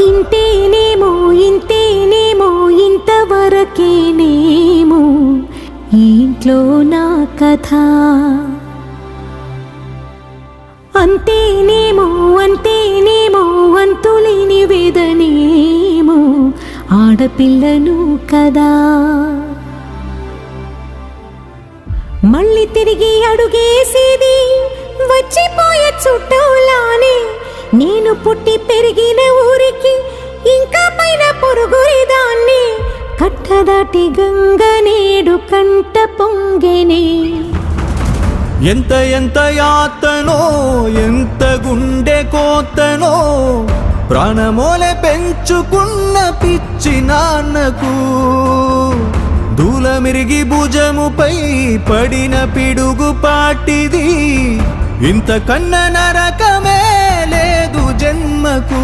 ఇంతేనేమో ఇంతేనేమో ఇంతవరకేనేమో ఈ ఇంట్లో నా కథ. అంతేనేమో అంతేనేమో అంతులేని వేదనేమో ఆడపిల్లను కదా. మళ్ళీ తిరిగి అడుగేసేది వచ్చిపోయే చుట్టూలానే. నేను పుట్టి పెరిగిన ఊరికి ఇంకా పైన పొరుగురిదాన్ని. కట్టదాటి గంగ నేడు కంట పొంగెనే. ఎంత ఎంత యాతనో ఎంత గుండె కోతనో ప్రాణమోలే పెంచుకున్న పిచ్చి నాన్నకు. దూలమిరిగి భుజముపై పడిన పిడుగు పాటిది. ఇంత కన్న నరకమే లేదు జన్మకు.